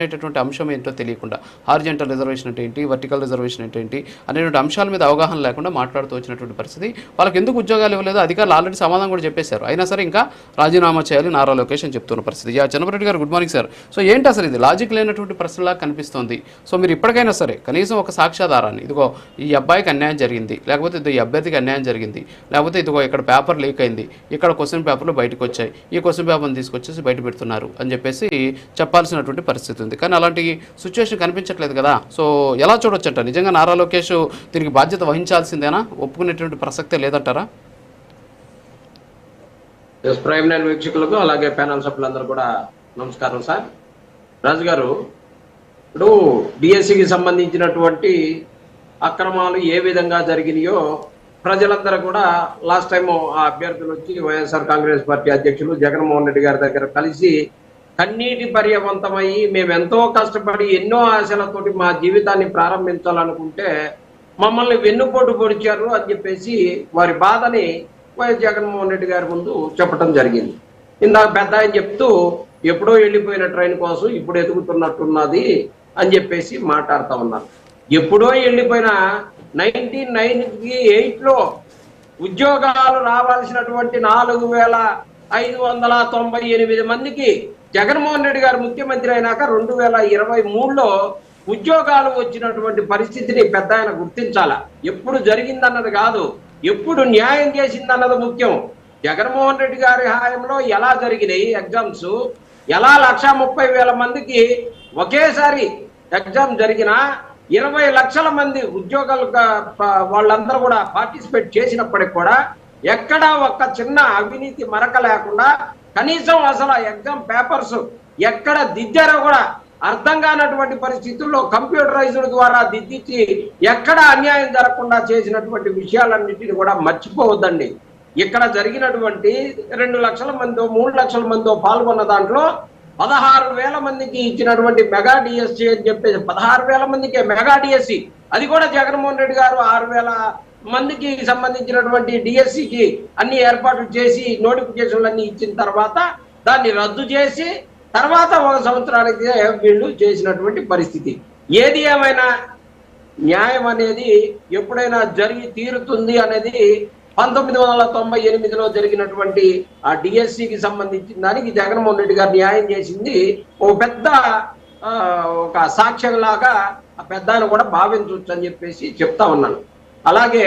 అనేటటువంటి అంశం ఏంటో తెలియకుండా హారిజంటల్ రిజర్వేషన్ అంటే ఏంటి, వర్టికల్ రిజర్వేషన్ అంటే ఏంటి అనేటువంటి అంశాల మీద అవగాహన లేకుండా మాట్లాడుతూ వచ్చినటువంటి పరిస్థితి. వాళ్ళకి ఎందుకు ఉద్యోగాలు ఇవ్వలేదు అధికారులు ఆల్రెడీ సమాధానం కూడా చెప్పేశారు. అయినా సరే ఇంకా రాజీనామా చేయాలి నారా లోకేష్ అని చెప్తున్న పరిస్థితి. చంద్రబాబు గారు గుడ్ మార్నింగ్ సార్. సో ఏంటి అసలు ఇది లాజిక్ లేనటువంటి ప్రశ్నలా కనిపిస్తోంది. సో మీరు ఇప్పటికైనా సరే కనీసం ఒక సాక్ష్యాధారాన్ని, ఇదిగో ఈ అబ్బాయికి అన్యాయం జరిగింది, లేకపోతే ఇది ఈ అభ్యర్థికి అన్యాయం జరిగింది, లేకపోతే ఇదిగో ఇక్కడ పేపర్ లీక్ అయింది, ఇక్కడ క్వశ్చన్ పేపర్లు బయటకు వచ్చాయి, ఈ క్వశ్చన్ పేపర్ని తీసుకొచ్చేసి బయట పెడుతున్నారు అని చెప్పేసి చెప్పాల్సినటువంటి పరిస్థితి ఉంది. కానీ అలాంటి సిచ్యువేషన్ కనిపించట్లేదు కదా. సో ఎలా చూడొచ్చంట? నిజంగా నారా లోకేష్ దీనికి బాధ్యత వహించాల్సిందేనా? ఒప్పుకునేటువంటి ప్రసక్తే లేదంటారా? ప్రైమ్ నైన్ వీక్షకులకు అలాగే ప్యానల్ సభ్యులందరూ కూడా నమస్కారం సార్. రాజు గారు, ఇప్పుడు డిఎస్సికి సంబంధించినటువంటి అక్రమాలు ఏ విధంగా జరిగినాయో ప్రజలందరూ కూడా లాస్ట్ టైం ఆ అభ్యర్థులు వచ్చి వైఎస్ఆర్ కాంగ్రెస్ పార్టీ అధ్యక్షులు జగన్మోహన్ రెడ్డి గారి దగ్గర కలిసి కన్నీటి పర్యవంతమయ్యి మేము ఎంతో కష్టపడి ఎన్నో ఆశలతోటి మా జీవితాన్ని ప్రారంభించాలనుకుంటే మమ్మల్ని వెన్నుపోటు పొడిచారు అని చెప్పేసి వారి బాధని వైఎస్ జగన్మోహన్ రెడ్డి గారి ముందు చెప్పడం జరిగింది. ఇందాక పెద్ద ఆయన చెప్తూ ఎప్పుడో వెళ్ళిపోయిన ట్రైన్ కోసం ఇప్పుడు ఎదుగుతున్నట్టున్నది అని చెప్పేసి మాట్లాడుతూ ఉన్నారు. ఎప్పుడో వెళ్ళిపోయిన 1998లో ఉద్యోగాలు రావాల్సినటువంటి 4598 మందికి జగన్మోహన్ రెడ్డి గారు ముఖ్యమంత్రి అయినాక 2023లో ఉద్యోగాలు వచ్చినటువంటి పరిస్థితిని పెద్ద ఆయన గుర్తించాల. ఎప్పుడు జరిగిందన్నది కాదు, ఎప్పుడు న్యాయం చేసిందన్నది ముఖ్యం. జగన్మోహన్ రెడ్డి గారి హయాంలో ఎలా జరిగినాయి ఎగ్జామ్స్, ఎలా 130,000 మందికి ఒకేసారి ఎగ్జామ్ జరిగినా 20 లక్షల మంది ఉద్యోగాలు వాళ్ళందరూ కూడా పార్టిసిపేట్ చేసినప్పటికి కూడా ఎక్కడా ఒక్క చిన్న అవినీతి మరక లేకుండా కనీసం అసలు ఎగ్జామ్ పేపర్స్ ఎక్కడ దిద్దారో కూడా అర్థం కానటువంటి పరిస్థితుల్లో కంప్యూటరైజ్డ్ ద్వారా దిద్దించి ఎక్కడ అన్యాయం జరగకుండా చేసినటువంటి విషయాలన్నింటినీ కూడా మర్చిపోవద్దండి. ఇక్కడ జరిగినటువంటి 2 లక్షల మందో 3 లక్షల మందో పాల్గొన్న దాంట్లో 16,000 మందికి ఇచ్చినటువంటి మెగా డిఎస్సి అని చెప్పేసి 16,000 మందికే మెగా డిఎస్సి, అది కూడా జగన్మోహన్ రెడ్డి గారు 6,000 మందికి సంబంధించినటువంటి డిఎస్సికి అన్ని ఏర్పాట్లు చేసి నోటిఫికేషన్లు అన్ని ఇచ్చిన తర్వాత దాన్ని రద్దు చేసి తర్వాత 1 సంవత్సరానికి వీళ్ళు చేసినటువంటి పరిస్థితి. ఏది ఏమైనా న్యాయం అనేది ఎప్పుడైనా జరిగి తీరుతుంది అనేది 1998లో జరిగినటువంటి ఆ డిఎస్సికి సంబంధించిన దానికి జగన్మోహన్ రెడ్డి గారు న్యాయం చేసింది ఒక పెద్ద ఒక సాక్ష్యంలాగా ఆ పెద్దాన్ని కూడా భావించవచ్చు అని చెప్పేసి చెప్తా ఉన్నాను. అలాగే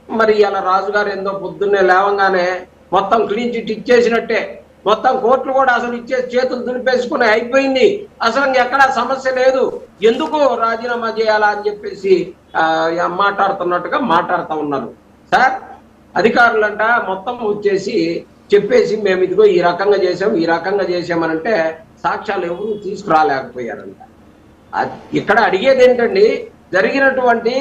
మరి ఇలా రాజుగారు ఏందో పొద్దున్నే లేవంగానే మొత్తం క్లీన్ చిట్ ఇచ్చేసినట్టే, మొత్తం కోర్టులు కూడా అసలు ఇచ్చేసి చేతులు దులిపేసుకుని అయిపోయింది, అసలు ఎక్కడా సమస్య లేదు, ఎందుకు రాజీనామా చేయాలా అని చెప్పేసి మాట్లాడుతున్నట్టుగా మాట్లాడుతూ ఉన్నారు. సార్, అధికారులంట మొత్తం వచ్చేసి చెప్పేసి మేము ఇదిగో ఈ రకంగా చేసాం ఈ రకంగా చేసామనంటే సాక్ష్యాలు ఎవరు తీసుకురాలేకపోయారంట. ఇక్కడ అడిగేది ఏంటండి, జరిగినటువంటి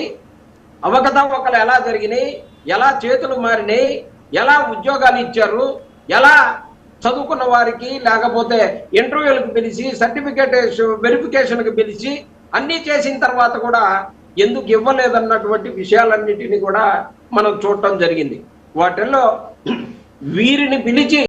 అవకతవకలు ఎలా జరిగినాయి, ఎలా చేతులు మారినాయి, ఎలా ఉద్యోగాలు ఇచ్చారు, ఎలా చదువుకున్న వారికి లేకపోతే ఇంటర్వ్యూలకు పిలిచి సర్టిఫికేట్ వెరిఫికేషన్కి పిలిచి అన్నీ చేసిన తర్వాత కూడా ఎందుకు ఇవ్వలేదన్నటువంటి విషయాలన్నిటినీ కూడా మనం చూడటం జరిగింది. వాటిల్లో వీరిని పిలిచి